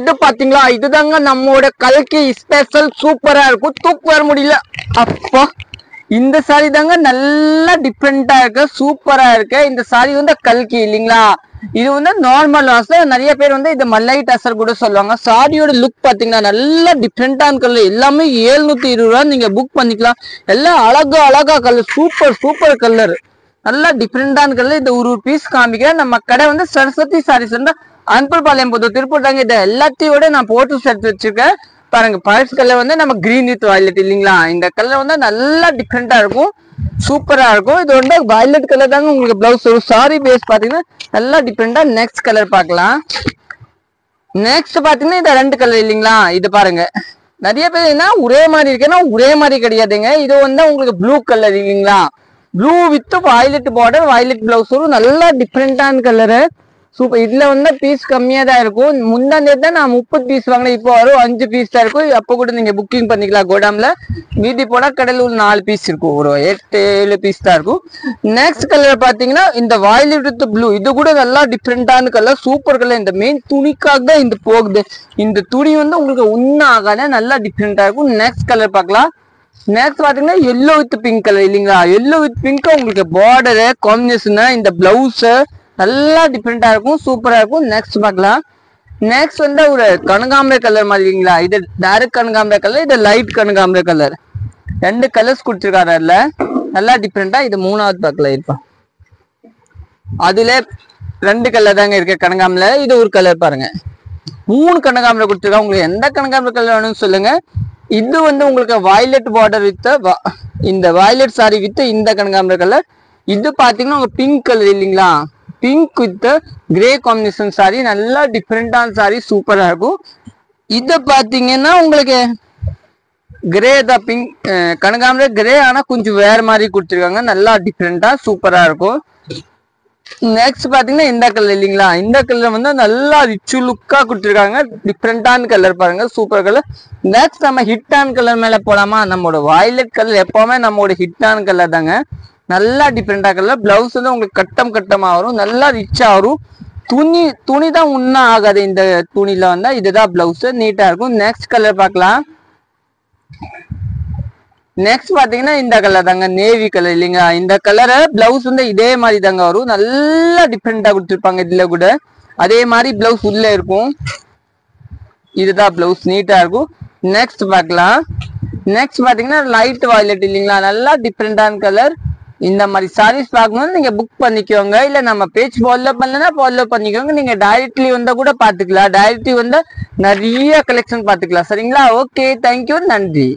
இது பாத்தீங்களா, இதுதாங்க நம்மோட கல்கி ஸ்பெஷல். சூப்பரா இருக்கும், தூக்கு வர முடியல. அப்பா, இந்த சாரி தாங்க நல்லா டிஃப்ரெண்டா இருக்கு, சூப்பரா இருக்கு. இந்த சாரி வந்து கல்கி இல்லைங்களா, இது வந்து நார்மல் வாஸ். நிறைய பேர் வந்து இது மல்லை டசர் கூட சொல்லுவாங்க. சாரியோட லுக் பாத்தீங்கன்னா நல்லா டிஃப்ரெண்டான கலர், எல்லாமே 720 ரூபா. நீங்க புக் பண்ணிக்கலாம். எல்லாம் அழகா அழகா கலர், சூப்பர் சூப்பர் கலர், நல்லா டிஃப்ரெண்டான கலர். இந்த ஒரு பீஸ் காமிக்கிறேன். நம்ம கடை வந்து சரஸ்வதி சாரீஸ் வந்து அன்பர்பாளையம் புது திருப்பூர் தாங்க. இதை எல்லாத்தையோட நான் போட்டு சேர்த்து வச்சிருக்கேன் பாருங்க. பர்ஸ் கலர் வந்து நம்ம கிரீன் வித் வயலட் இல்லைங்களா, இந்த கலர் வந்து நல்லா டிஃப்ரெண்டா இருக்கும், சூப்பரா இருக்கும். இது வந்து வயலட் கலர் தாங்க உங்களுக்கு பிளவுஸ் வரும். சாரி பேஸ் பாத்தீங்கன்னா நல்லா டிஃப்ரெண்டா. நெக்ஸ்ட் கலர் பார்க்கலாம். நெக்ஸ்ட் பாத்தீங்கன்னா இந்த ரெண்டு கலர் இல்லைங்களா, இது பாருங்க. நிறைய பேர் என்ன ஒரே மாதிரி இருக்குன்னா ஒரே மாதிரி கிடையாதுங்க. இது வந்து உங்களுக்கு ப்ளூ கலர் இல்லைங்களா, blue with violet border, violet blouse வரும். நல்லா டிஃப்ரெண்டான கலரு, சூப்பர். இதுல வந்து பீஸ் கம்மியா தான் இருக்கும். முந்தாந்தே தான் நான் 30 பீஸ் வாங்கினேன், இப்போ வரும் 5 பீஸ் தான் இருக்கும். அப்போ கூட நீங்க புக்கிங் பண்ணிக்கலாம் கோடாம்ல. மீதி போனா கடையில் ஒரு 4 பீஸ் இருக்கும், ஒரு 8-7 பீஸ் தான் இருக்கும். நெக்ஸ்ட் கலர் பாத்தீங்கன்னா இந்த வயலட் வித் ப்ளூ, இது கூட நல்லா டிஃப்ரெண்டான கலர், சூப்பர் கலர். இந்த மெயின் துணிக்காக தான் இந்த போகுது. இந்த துணி வந்து உங்களுக்கு ஒன்னும் ஆகாத நல்லா டிஃப்ரெண்டா இருக்கும். நெக்ஸ்ட் கலர் பார்க்கலாம். நெக்ஸ்ட் பாத்தீங்கன்னா எல்லோ வித் பிங்க் கலர் இல்லைங்களா, எல்லோ வித் பிங்க். உங்களுக்கு பார்டரு காம்பினேஷன், இந்த பிளவுஸ் நல்லா டிஃப்ரெண்டா இருக்கும், சூப்பரா இருக்கும். நெக்ஸ்ட் பார்க்கலாம். நெக்ஸ்ட் வந்து ஒரு கனகாம்பர கலர் மாதிரி இல்லைங்களா, இது டைரக்ட் கனகாம்பர கலர், இது லைட் கனகாம்பர கலர். ரெண்டு கலர்ஸ் கொடுத்துருக்காரு அதுல, நல்லா டிஃப்ரெண்டா. இது மூணாவது பார்க்கலாம். இப்போ அதுல ரெண்டு கலர் தாங்க இருக்கு கனகாம்பர. இது ஒரு கலர் பாருங்க, 3 கனகாம்பர கொடுத்துருக்காங்க. உங்களுக்கு எந்த கனகாம்பர கலர் வேணும்னு சொல்லுங்க. இது வந்து உங்களுக்கு வயலட் பார்டர் வித் இந்த வயலட் சாரி வித் இந்த கனகாம்பர கலர். இது பாத்தீங்கன்னா உங்க பிங்க் கலர் இல்லைங்களா, pink with grey combination sorry, நல்லா டிஃப்ரெண்டான சாரி, சூப்பரா இருக்கும். இத பாத்தீங்கன்னா உங்களுக்கு கிரே தான், பிங்க் கனகாம்பர கிரே, ஆனா கொஞ்சம் வேற மாதிரி கொடுத்துருக்காங்க, நல்லா டிஃப்ரெண்டா சூப்பரா இருக்கும். நெக்ஸ்ட் பாத்தீங்கன்னா இந்த கலர் இல்லைங்களா, இந்த கலர் வந்து நல்லா ரிச் லுக்கா கொடுத்துருக்காங்க, டிஃப்ரெண்டான கலர் பாருங்க, சூப்பர் கலர். நெக்ஸ்ட் நம்ம ஹிட்டான கலர் மேல போலாமா. நம்மளோட வயலட் கலர் எப்பவுமே நம்மளோட ஹிட்டான கலர் தாங்க, நல்லா டிஃப்ரெண்டா கலர். பிளவுஸ் வந்து உங்களுக்கு கட்டம் கட்டமா வரும், நல்லா ரிச்சா வரும். துணி தான் ஒன்னும் ஆகாது இந்த துணியில வந்தா. இதுதான் பிளவுஸ், நீட்டா இருக்கும். நெக்ஸ்ட் கலர் பார்க்கலாம். நெக்ஸ்ட் பாத்தீங்கன்னா இந்த கலர் தாங்க, நேவி கலர் இல்லைங்க. இந்த கலரை பிளவுஸ் வந்து இதே மாதிரி தாங்க வரும், நல்லா டிஃப்ரெண்டா கொடுத்துருப்பாங்க. இதுல கூட அதே மாதிரி பிளவுஸ் உள்ள இருக்கும். இதுதான் பிளவுஸ், நீட்டா இருக்கும். நெக்ஸ்ட் பார்க்கலாம். நெக்ஸ்ட் பாத்தீங்கன்னா லைட் வயலட் இல்லைங்களா, நல்லா டிஃப்ரெண்டான கலர். இந்த மாதிரி சாரீஸ் பார்க்கணும்னு நீங்க புக் பண்ணிக்கோங்க, இல்ல நம்ம பேஜ் ஃபாலோ பண்ணலன்னா ஃபாலோ பண்ணிக்கோங்க. நீங்க டைரக்ட்லி வந்தா கூட பாத்துக்கலாம், டைரக்ட்லி வந்தா நிறைய கலெக்ஷன் பாத்துக்கலாம். சரிங்களா, ஓகே, தேங்க்யூ, நன்றி.